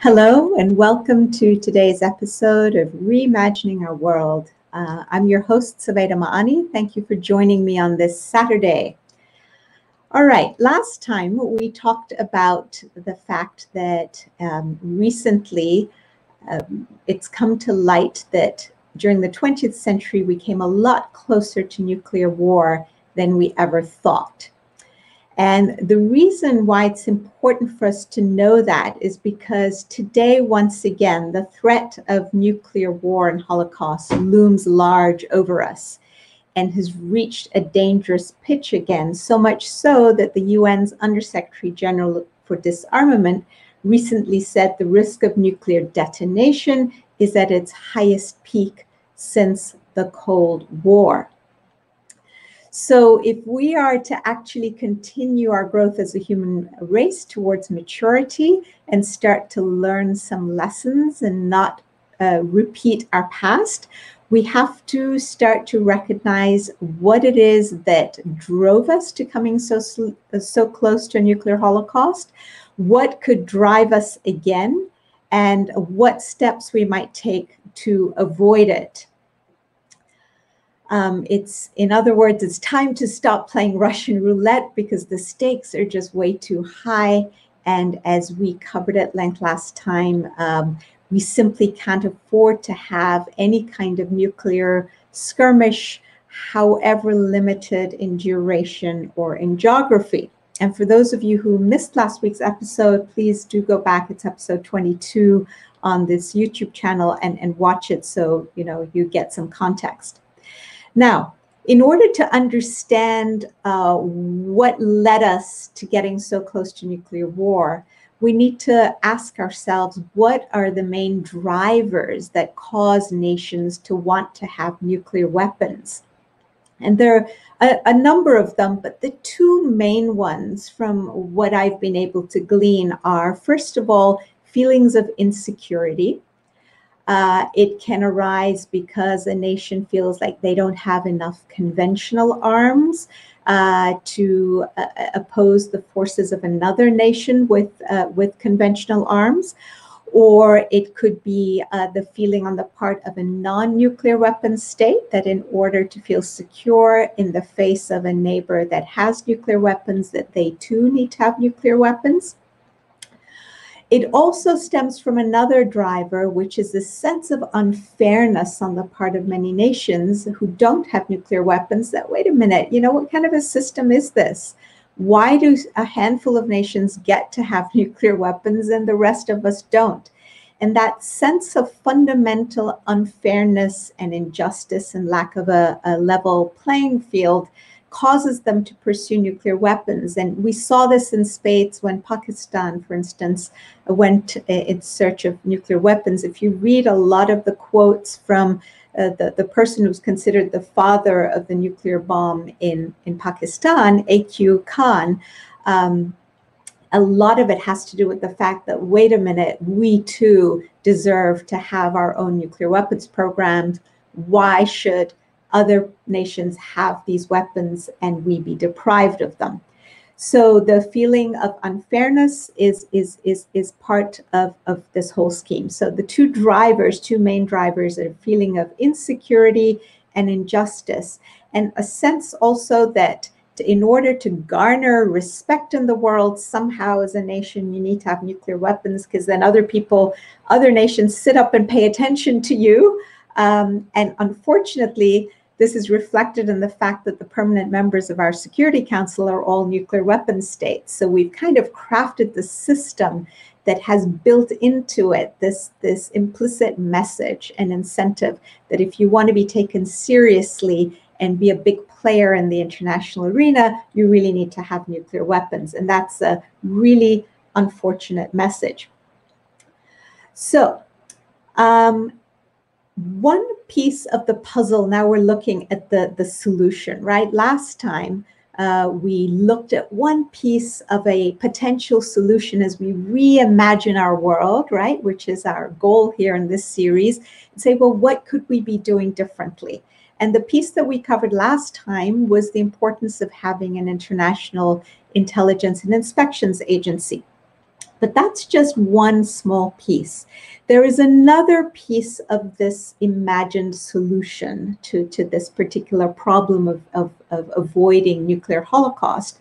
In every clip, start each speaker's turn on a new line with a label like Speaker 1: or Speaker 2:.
Speaker 1: Hello and welcome to today's episode of Reimagining Our World. I'm your host, Saveda Maani. Thank you for joining me on this Saturday. All right, last time we talked about the fact that recently it's come to light that during the 20th century we came a lot closer to nuclear war than we ever thought. And the reason why it's important for us to know that is because today, once again, the threat of nuclear war and Holocaust looms large over us and has reached a dangerous pitch again, so much so that the UN's Undersecretary General for Disarmament recently said the risk of nuclear detonation is at its highest peak since the Cold War. So if we are to actually continue our growth as a human race towards maturity and start to learn some lessons and not repeat our past, we have to start to recognize what it is that drove us to coming so close to a nuclear holocaust, what could drive us again, and what steps we might take to avoid it. In other words, it's time to stop playing Russian roulette because the stakes are just way too high. And as we covered at length last time, we simply can't afford to have any kind of nuclear skirmish, however limited in duration or in geography. And for those of you who missed last week's episode, please do go back. It's episode 22 on this YouTube channel and watch it so you get some context. Now, in order to understand what led us to getting so close to nuclear war, we need to ask ourselves, what are the main drivers that cause nations to want to have nuclear weapons? And there are a number of them, but the two main ones from what I've been able to glean are, first of all, feelings of insecurity. It can arise because a nation feels like they don't have enough conventional arms to oppose the forces of another nation with conventional arms. Or it could be the feeling on the part of a non-nuclear weapons state that in order to feel secure in the face of a neighbor that has nuclear weapons, that they too need to have nuclear weapons. It also stems from another driver, which is the sense of unfairness on the part of many nations who don't have nuclear weapons, that, wait a minute, what kind of a system is this? Why do a handful of nations get to have nuclear weapons and the rest of us don't? And that sense of fundamental unfairness and injustice and lack of a level playing field causes them to pursue nuclear weapons. And we saw this in spades when Pakistan, for instance, went in search of nuclear weapons. If you read a lot of the quotes from the person who's considered the father of the nuclear bomb in Pakistan, A.Q. Khan, a lot of it has to do with the fact that, wait a minute, we too deserve to have our own nuclear weapons programs. Why should other nations have these weapons and we be deprived of them? So the feeling of unfairness is part of this whole scheme. So the two main drivers are a feeling of insecurity and injustice, and a sense also that in order to garner respect in the world, somehow as a nation, you need to have nuclear weapons, because then other nations sit up and pay attention to you. And unfortunately, this is reflected in the fact that the permanent members of our Security Council are all nuclear weapons states. So we've kind of crafted the system that has built into it this implicit message and incentive that if you want to be taken seriously and be a big player in the international arena, you really need to have nuclear weapons. And that's a really unfortunate message. So, one piece of the puzzle, now we're looking at the solution, right? Last time, we looked at one piece of a potential solution as we reimagine our world, right? Which is our goal here in this series, and say, well, what could we be doing differently? And the piece that we covered last time was the importance of having an international intelligence and inspections agency. But that's just one small piece. There is another piece of this imagined solution to this particular problem of avoiding nuclear holocaust.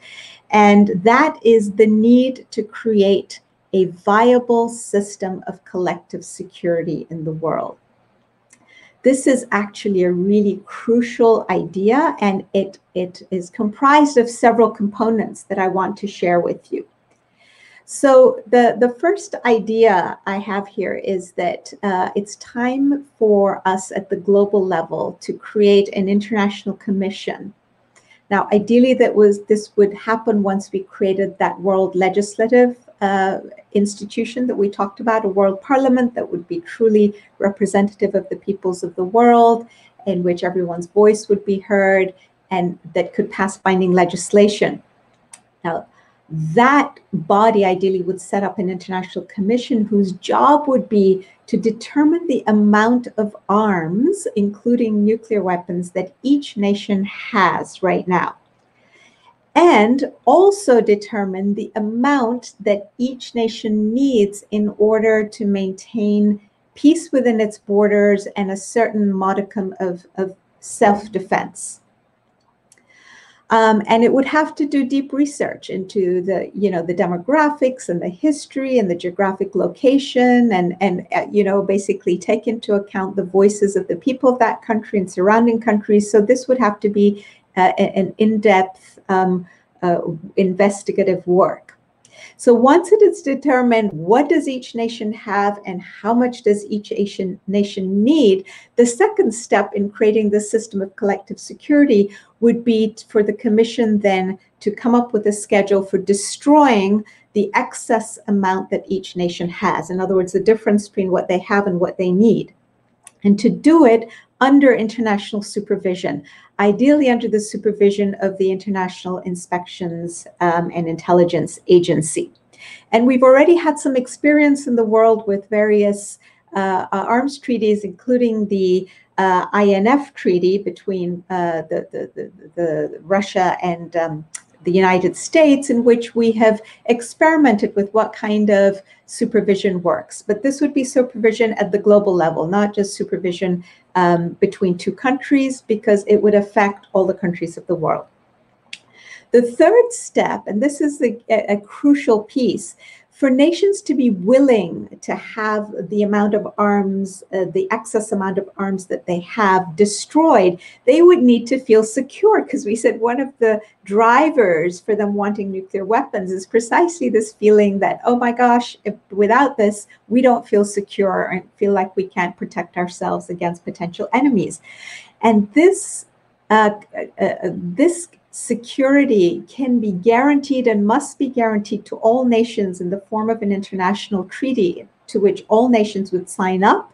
Speaker 1: And that is the need to create a viable system of collective security in the world. This is actually a really crucial idea, and it is comprised of several components that I want to share with you. So the first idea I have here is that it's time for us at the global level to create an international commission. Now, ideally, this would happen once we created that world legislative institution that we talked about, a world parliament that would be truly representative of the peoples of the world, in which everyone's voice would be heard and that could pass binding legislation. Now, that body ideally would set up an international commission whose job would be to determine the amount of arms, including nuclear weapons, that each nation has right now, and also determine the amount that each nation needs in order to maintain peace within its borders and a certain modicum of self-defense. And it would have to do deep research into the demographics and the history and the geographic location, and basically take into account the voices of the people of that country and surrounding countries. So this would have to be an in-depth investigative work. So once it is determined what does each nation have and how much does each nation need, the second step in creating this system of collective security would be for the commission then to come up with a schedule for destroying the excess amount that each nation has. In other words, the difference between what they have and what they need. And to do it under international supervision, ideally under the supervision of the International Inspections and Intelligence Agency. And we've already had some experience in the world with various arms treaties, including the INF treaty between the Russia and the United States, in which we have experimented with what kind of supervision works. But this would be supervision at the global level, not just supervision between two countries, because it would affect all the countries of the world. The third step, and this is a crucial piece, for nations to be willing to have the amount of arms, the excess amount of arms that they have destroyed, they would need to feel secure, because we said one of the drivers for them wanting nuclear weapons is precisely this feeling that, oh my gosh, without this, we don't feel secure and feel like we can't protect ourselves against potential enemies. And this security can be guaranteed and must be guaranteed to all nations in the form of an international treaty to which all nations would sign up,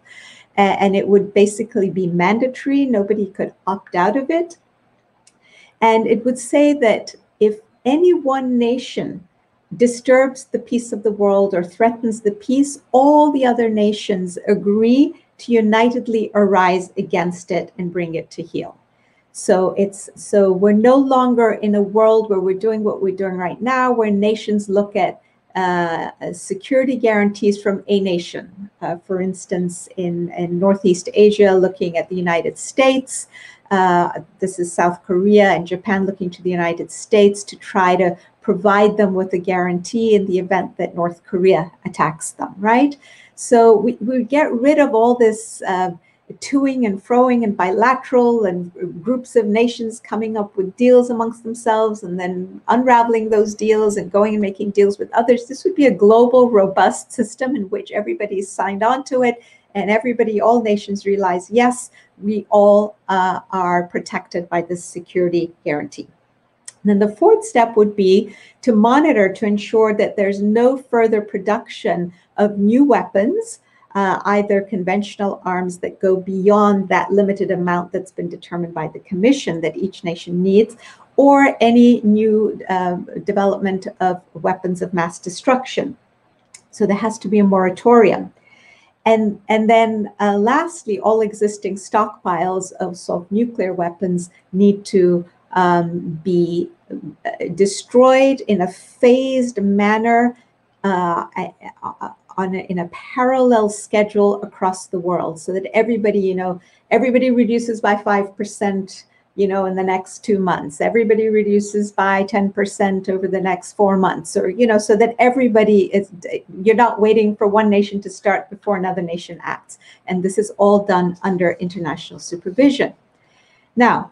Speaker 1: and it would basically be mandatory. Nobody could opt out of it. And it would say that if any one nation disturbs the peace of the world or threatens the peace, all the other nations agree to unitedly arise against it and bring it to heel. So we're no longer in a world where we're doing what we're doing right now, where nations look at security guarantees from a nation. For instance, in Northeast Asia, looking at the United States. This is South Korea and Japan looking to the United States to try to provide them with a guarantee in the event that North Korea attacks them, right? So we get rid of all this toing and froing and bilateral and groups of nations coming up with deals amongst themselves and then unraveling those deals and going and making deals with others. This would be a global, robust system in which everybody's signed on to it and all nations realize, yes, we all are protected by this security guarantee. And then the fourth step would be to monitor to ensure that there's no further production of new weapons, either conventional arms that go beyond that limited amount that's been determined by the Commission that each nation needs, or any new development of weapons of mass destruction. So there has to be a moratorium. And then lastly, all existing stockpiles of soft nuclear weapons need to be destroyed in a phased manner in a parallel schedule across the world, so that everybody, everybody reduces by 5%, in the next 2 months. Everybody reduces by 10% over the next 4 months, or, so that everybody is, you're not waiting for one nation to start before another nation acts. And this is all done under international supervision. Now,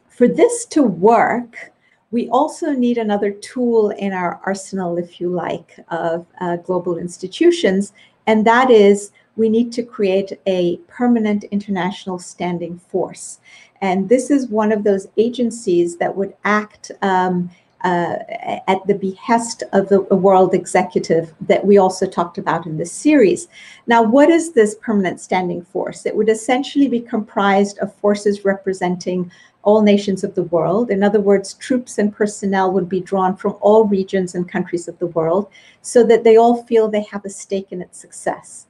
Speaker 1: for this to work, we also need another tool in our arsenal, if you like, of global institutions, and that is we need to create a permanent international standing force. And this is one of those agencies that would act at the behest of the world executive that we also talked about in this series. Now, what is this permanent standing force? It would essentially be comprised of forces representing all nations of the world. In other words, troops and personnel would be drawn from all regions and countries of the world so that they all feel they have a stake in its success.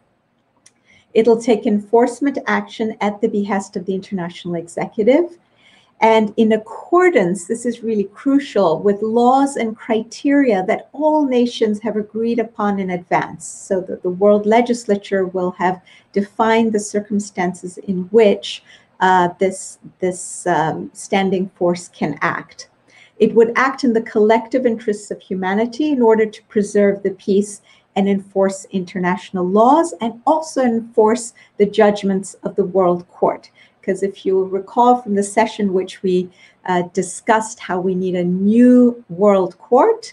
Speaker 1: It'll take enforcement action at the behest of the international executive, and in accordance, this is really crucial, with laws and criteria that all nations have agreed upon in advance, so that the world legislature will have defined the circumstances in which this standing force can act. It would act in the collective interests of humanity in order to preserve the peace and enforce international laws, and also enforce the judgments of the World Court. Because if you recall from the session which we discussed how we need a new World Court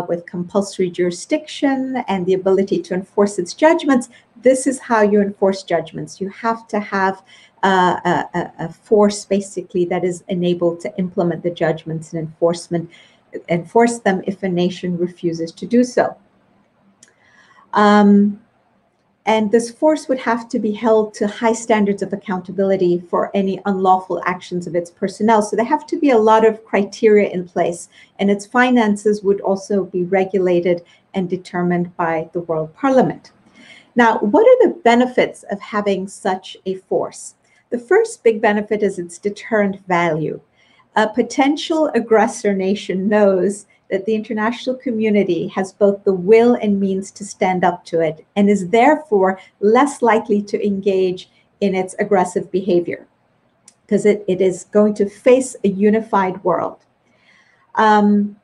Speaker 1: with compulsory jurisdiction and the ability to enforce its judgments, this is how you enforce judgments. You have to have a force basically that is enabled to implement the judgments and enforce them if a nation refuses to do so. And this force would have to be held to high standards of accountability for any unlawful actions of its personnel. So there have to be a lot of criteria in place, and its finances would also be regulated and determined by the World Parliament. Now, what are the benefits of having such a force? The first big benefit is its deterrent value. A potential aggressor nation knows that the international community has both the will and means to stand up to it, and is therefore less likely to engage in its aggressive behavior, because it is going to face a unified world. The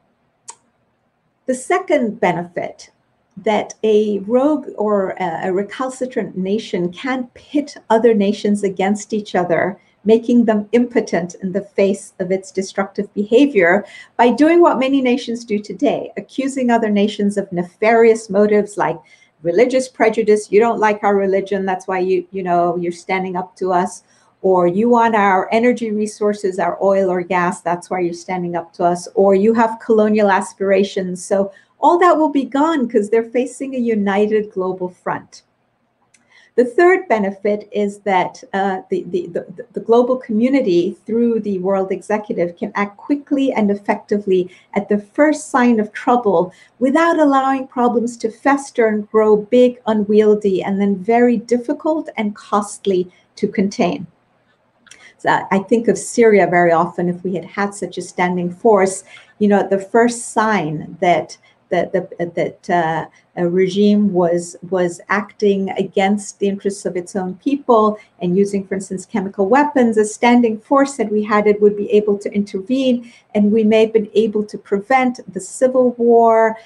Speaker 1: second benefit, that a rogue or a recalcitrant nation can pit other nations against each other, making them impotent in the face of its destructive behavior by doing what many nations do today, accusing other nations of nefarious motives like religious prejudice. You don't like our religion, that's why you're standing up to us. Or you want our energy resources, our oil or gas, that's why you're standing up to us. Or you have colonial aspirations. So all that will be gone because they're facing a united global front. The third benefit is that the global community, through the world executive, can act quickly and effectively at the first sign of trouble without allowing problems to fester and grow big, unwieldy, and then very difficult and costly to contain. So I think of Syria very often. If we had had such a standing force, at the first sign that a regime was acting against the interests of its own people and using, for instance, chemical weapons, a standing force that we had, it would be able to intervene, and we may have been able to prevent the civil war,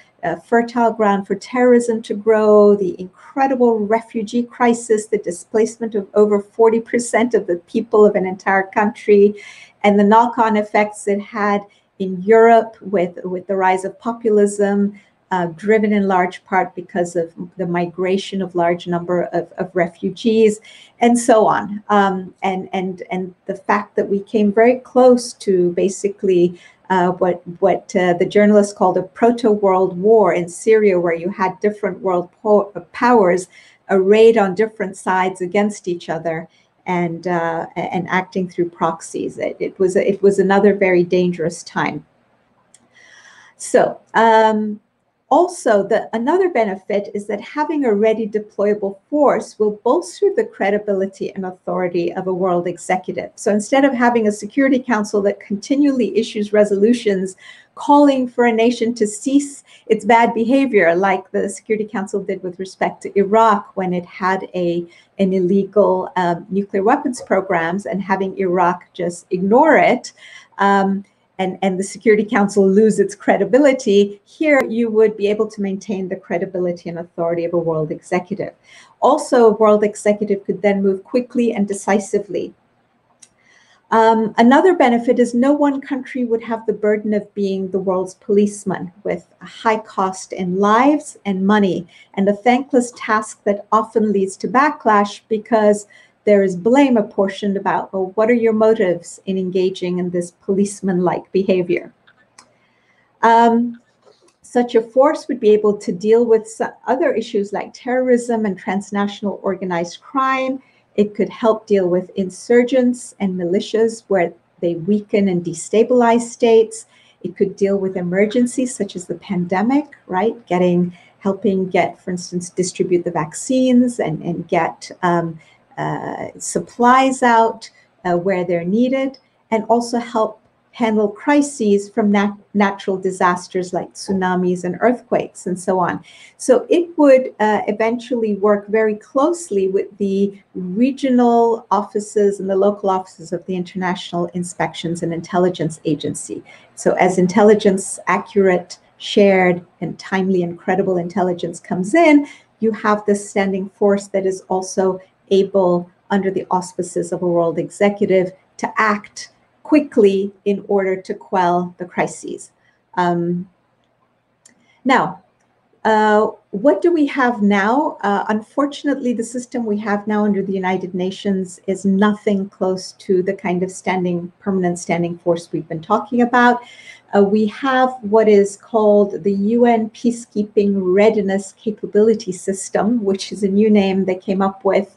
Speaker 1: fertile ground for terrorism to grow, the incredible refugee crisis, the displacement of over 40% of the people of an entire country, and the knock-on effects it had in Europe with the rise of populism, driven in large part because of the migration of large number of refugees, and so on. And the fact that we came very close to basically what the journalists called a proto-world war in Syria, where you had different world powers arrayed on different sides against each other, and acting through proxies. It was another very dangerous time. So also, another benefit is that having a ready deployable force will bolster the credibility and authority of a world executive. So instead of having a Security Council that continually issues resolutions calling for a nation to cease its bad behavior, like the Security Council did with respect to Iraq when it had an illegal nuclear weapons programs, and having Iraq just ignore it, and the Security Council lose its credibility. Here you would be able to maintain the credibility and authority of a world executive. Also, a world executive could then move quickly and decisively. Another benefit is no one country would have the burden of being the world's policeman, with a high cost in lives and money, and a thankless task that often leads to backlash because there is blame apportioned about, well, what are your motives in engaging in this policeman-like behavior? Such a force would be able to deal with other issues like terrorism and transnational organized crime. It could help deal with insurgents and militias where they weaken and destabilize states. It could deal with emergencies such as the pandemic, right? Helping get, for instance, distribute the vaccines and get supplies out where they're needed, and also help handle crises from natural disasters like tsunamis and earthquakes and so on. So it would eventually work very closely with the regional offices and the local offices of the International Inspections and Intelligence Agency. So as intelligence, accurate, shared, and timely and credible intelligence comes in, you have this standing force that is also able, under the auspices of a world executive, to act quickly in order to quell the crises. Now, what do we have now? Unfortunately, the system we have now under the United Nations is nothing close to the kind of permanent standing force we've been talking about. We have what is called the UN Peacekeeping Readiness Capability System, which is a new name they came up with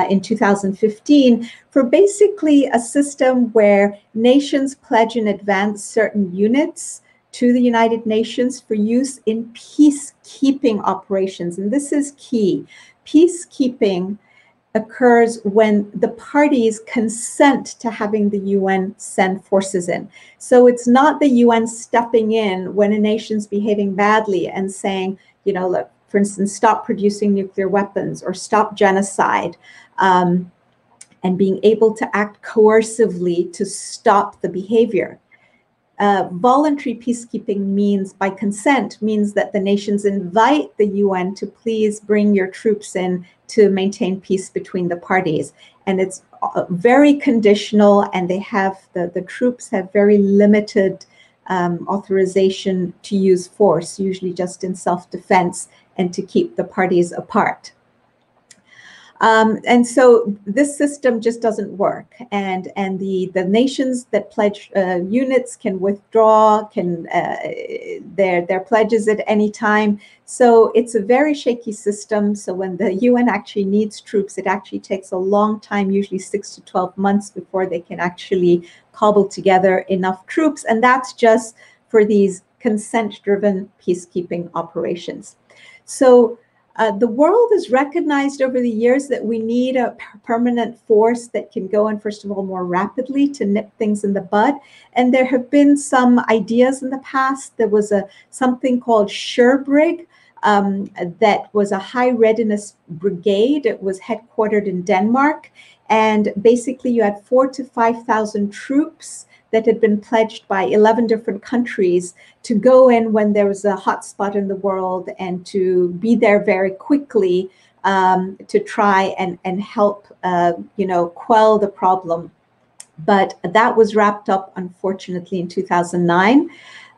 Speaker 1: in 2015, for basically a system where nations pledge in advance certain units to the United Nations for use in peacekeeping operations. And this is key. Peacekeeping occurs when the parties consent to having the UN send forces in. So it's not the UN stepping in when a nation's behaving badly and saying, look, for instance, stop producing nuclear weapons or stop genocide, and being able to act coercively to stop the behavior. Voluntary peacekeeping means, by consent, means that the nations invite the UN to please bring your troops in to maintain peace between the parties. And it's very conditional, and the troops have very limited authorization to use force, usually just in self-defense and to keep the parties apart. And so this system just doesn't work, and the nations that pledge units can withdraw, their pledges at any time. So it's a very shaky system. So when the UN actually needs troops, it actually takes a long time, usually 6 to 12 months, before they can actually cobble together enough troops, and that's just for these consent-driven peacekeeping operations. So the world has recognized over the years that we need a permanent force that can go in, first of all, more rapidly to nip things in the bud. And there have been some ideas in the past. There was something called Sherbrigg that was a high readiness brigade. It was headquartered in Denmark. And basically you had 4,000 to 5,000 troops that had been pledged by 11 different countries to go in when there was a hot spot in the world and to be there very quickly to try and help, quell the problem. But that was wrapped up, unfortunately, in 2009.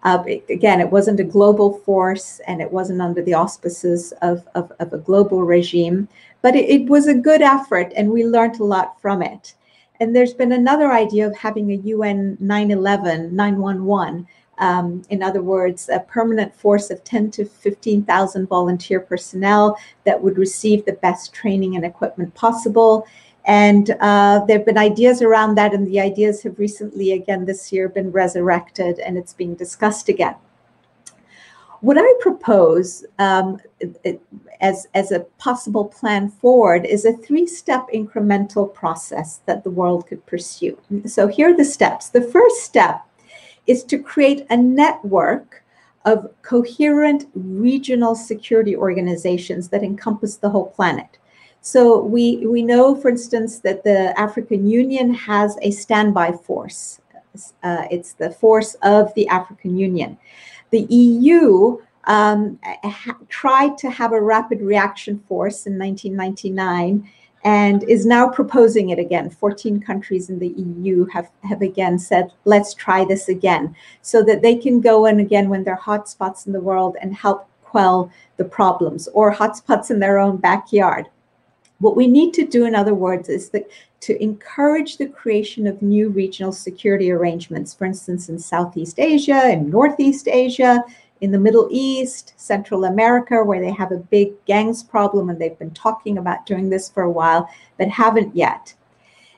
Speaker 1: Again, it wasn't a global force, and it wasn't under the auspices of a global regime, but it was a good effort, and we learned a lot from it. And there's been another idea of having a UN 911, in other words, a permanent force of 10 to 15,000 volunteer personnel that would receive the best training and equipment possible. And there have been ideas around that, and the ideas have recently, again this year, been resurrected, and it's being discussed again. What I propose as a possible plan forward is a 3-step incremental process that the world could pursue. So here are the steps. The first step is to create a network of coherent regional security organizations that encompass the whole planet. So we know, for instance, that the African Union has a standby force. It's the force of the African Union. The EU tried to have a rapid reaction force in 1999 and is now proposing it again. 14 countries in the EU have again said, let's try this again, so that they can go in again when there are hotspots in the world and help quell the problems, or hotspots in their own backyard. What we need to do, in other words, is to encourage the creation of new regional security arrangements, for instance, in Southeast Asia, in Northeast Asia, in the Middle East, Central America, where they have a big gangs problem, and they've been talking about doing this for a while, but haven't yet.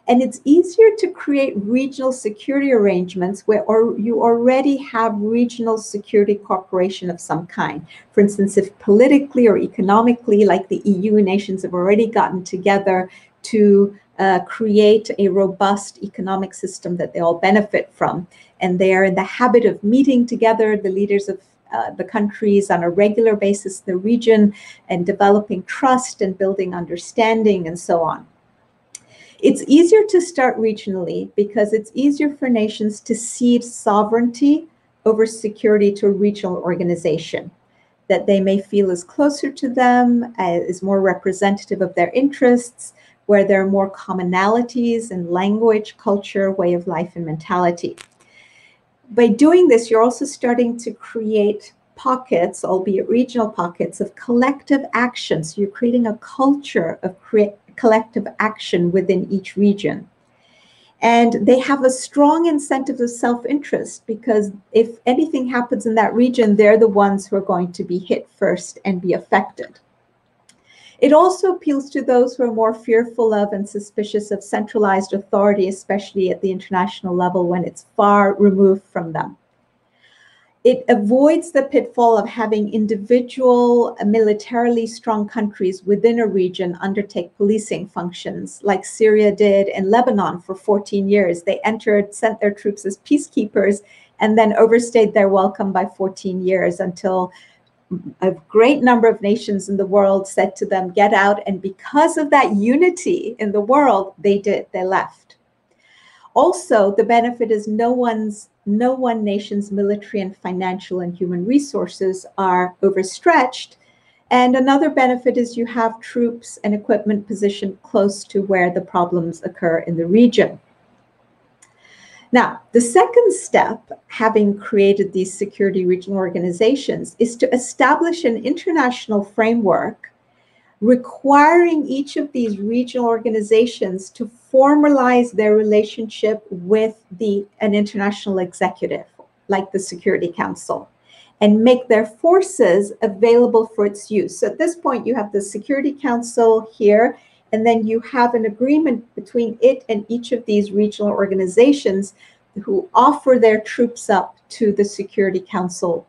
Speaker 1: And it's easier to create regional security arrangements where you already have regional security cooperation of some kind. For instance, if politically or economically, like the EU nations have already gotten together to create a robust economic system that they all benefit from, and they are in the habit of meeting together, the leaders of the countries, on a regular basis in the region, and developing trust and building understanding and so on. It's easier to start regionally because it's easier for nations to cede sovereignty over security to a regional organization that they may feel is closer to them, is more representative of their interests, where there are more commonalities in language, culture, way of life, and mentality. By doing this, you're also starting to create pockets, albeit regional pockets, of collective action. So you're creating a culture of collective action within each region. And they have a strong incentive of self-interest, because if anything happens in that region, they're the ones who are going to be hit first and be affected. It also appeals to those who are more fearful of and suspicious of centralized authority, especially at the international level when it's far removed from them. It avoids the pitfall of having individual militarily strong countries within a region undertake policing functions, like Syria did in Lebanon for 14 years. They entered, sent their troops as peacekeepers, and then overstayed their welcome by 14 years until a great number of nations in the world said to them, get out. And because of that unity in the world, they left. Also, the benefit is no one nation's military and financial and human resources are overstretched. And another benefit is you have troops and equipment positioned close to where the problems occur in the region. Now, the second step, having created these security regional organizations, is to establish an international framework requiring each of these regional organizations to formalize their relationship with an international executive, like the Security Council, and make their forces available for its use. So at this point, you have the Security Council here, and then you have an agreement between it and each of these regional organizations who offer their troops up to the Security Council.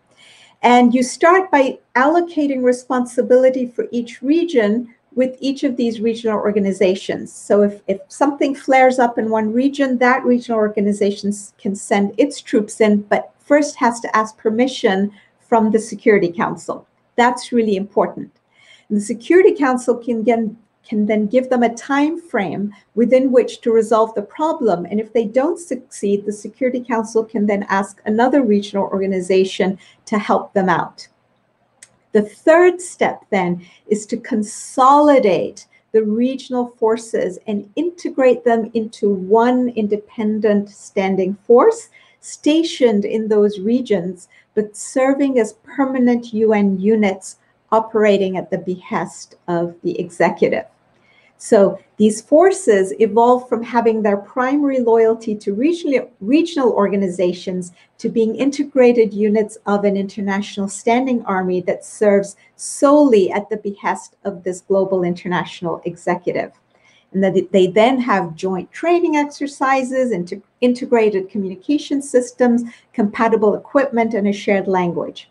Speaker 1: And you start by allocating responsibility for each region with each of these regional organizations. So if something flares up in one region, that regional organization can send its troops in, but first has to ask permission from the Security Council. That's really important. And the Security Council can then give them a time frame within which to resolve the problem. And if they don't succeed, the Security Council can then ask another regional organization to help them out. The third step then is to consolidate the regional forces and integrate them into one independent standing force stationed in those regions, but serving as permanent UN units operating at the behest of the executive. So these forces evolved from having their primary loyalty to regional organizations to being integrated units of an international standing army that serves solely at the behest of this global international executive. And that they then have joint training exercises, integrated communication systems, compatible equipment, and a shared language.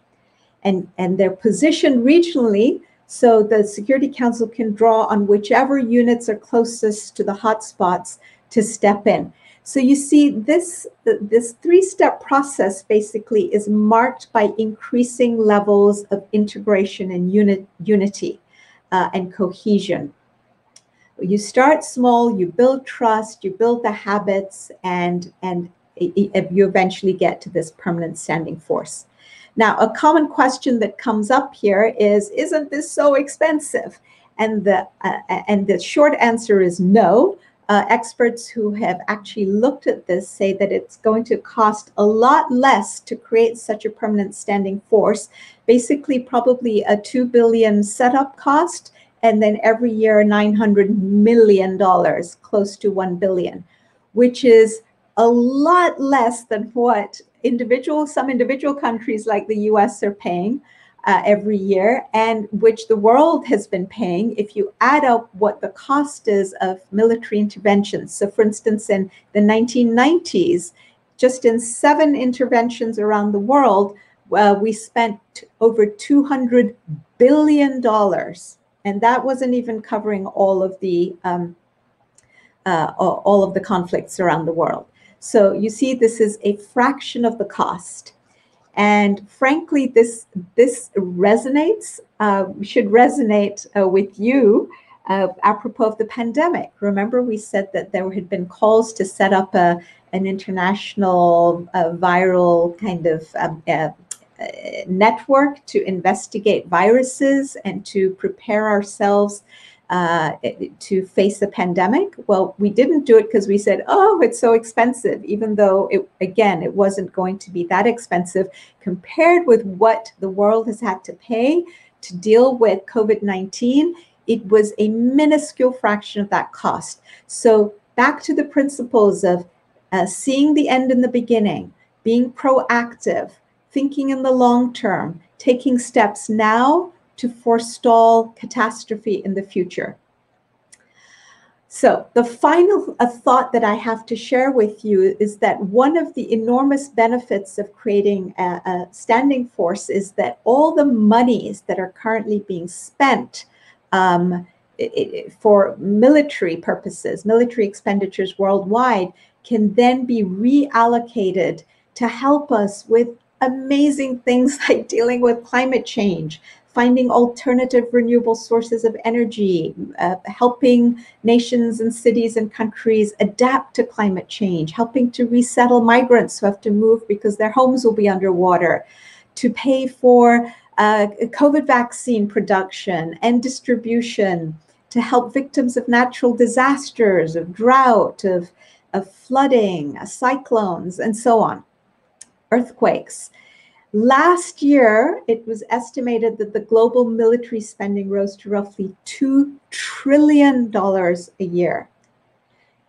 Speaker 1: And they're positioned regionally, so the Security Council can draw on whichever units are closest to the hotspots to step in. So you see, this three-step process basically is marked by increasing levels of integration and unity and cohesion. You start small, you build trust, you build the habits, and you eventually get to this permanent standing force. Now, a common question that comes up here is, isn't this so expensive? And the short answer is no. Experts who have actually looked at this say that it's going to cost a lot less to create such a permanent standing force, basically probably a $2 billion setup cost, and then every year $900 million, close to $1 billion, which is a lot less than what some individual countries like the US are paying every year, and which the world has been paying if you add up what the cost is of military interventions. So for instance, in the 1990s, just in 7 interventions around the world, we spent over $200 billion. And that wasn't even covering all of the conflicts around the world. So you see, this is a fraction of the cost. And frankly, this resonates, should resonate with you apropos of the pandemic. Remember, we said that there had been calls to set up an international viral kind of network to investigate viruses and to prepare ourselves to face a pandemic. Well, we didn't do it because we said, oh, it's so expensive, even though, it wasn't going to be that expensive compared with what the world has had to pay to deal with COVID-19. It was a minuscule fraction of that cost. So back to the principles of seeing the end in the beginning, being proactive, thinking in the long term, taking steps now to forestall catastrophe in the future. So the final thought that I have to share with you is that one of the enormous benefits of creating a standing force is that all the monies that are currently being spent for military purposes, military expenditures worldwide, can then be reallocated to help us with amazing things like dealing with climate change, finding alternative renewable sources of energy, helping nations and cities and countries adapt to climate change, helping to resettle migrants who have to move because their homes will be underwater, to pay for COVID vaccine production and distribution, to help victims of natural disasters, of drought, of flooding, cyclones, and so on. Earthquakes. Last year, it was estimated that the global military spending rose to roughly $2 trillion a year.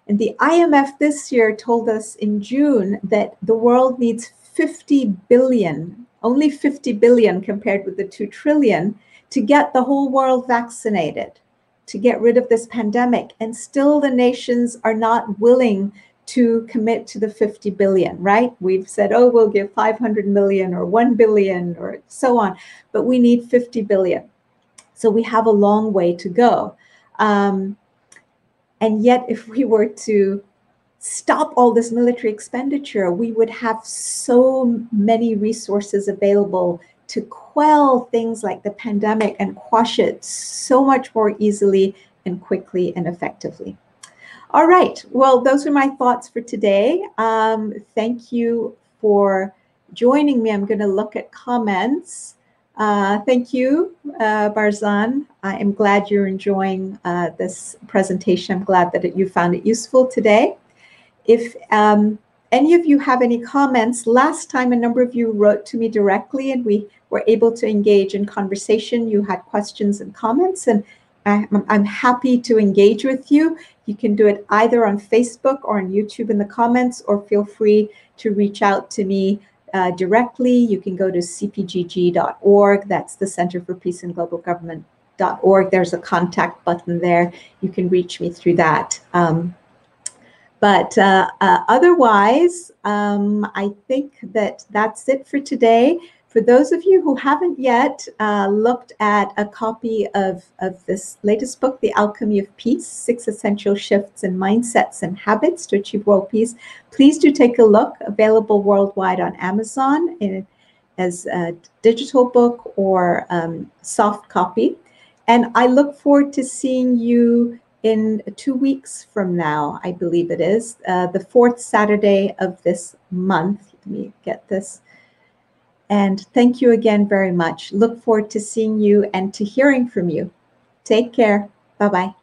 Speaker 1: And the IMF this year told us in June that the world needs 50 billion, only 50 billion compared with the 2 trillion, to get the whole world vaccinated, to get rid of this pandemic. And still the nations are not willing to commit to the 50 billion, right? We've said, oh, we'll give 500 million or 1 billion or so on, but we need 50 billion. So we have a long way to go. And yet, if we were to stop all this military expenditure, we would have so many resources available to quell things like the pandemic and quash it so much more easily and quickly and effectively. All right, well, those are my thoughts for today. Thank you for joining me. I'm going to look at comments. Thank you, Barzan. I am glad you're enjoying this presentation. I'm glad that you found it useful today. If any of you have any comments, last time a number of you wrote to me directly and we were able to engage in conversation. You had questions and comments, and I'm happy to engage with you. You can do it either on Facebook or on YouTube in the comments, or feel free to reach out to me directly. You can go to cpgg.org. That's the Center for Peace and Global Government.org. There's a contact button there. You can reach me through that. Otherwise, I think that that's it for today. For those of you who haven't yet looked at a copy of this latest book, The Alchemy of Peace, 6 Essential Shifts in Mindsets and Habits to Achieve World Peace, please do take a look. Available worldwide on Amazon as a digital book or soft copy. And I look forward to seeing you in 2 weeks from now, I believe it is, the 4th Saturday of this month. Let me get this. And thank you again very much. Look forward to seeing you and to hearing from you. Take care. Bye-bye.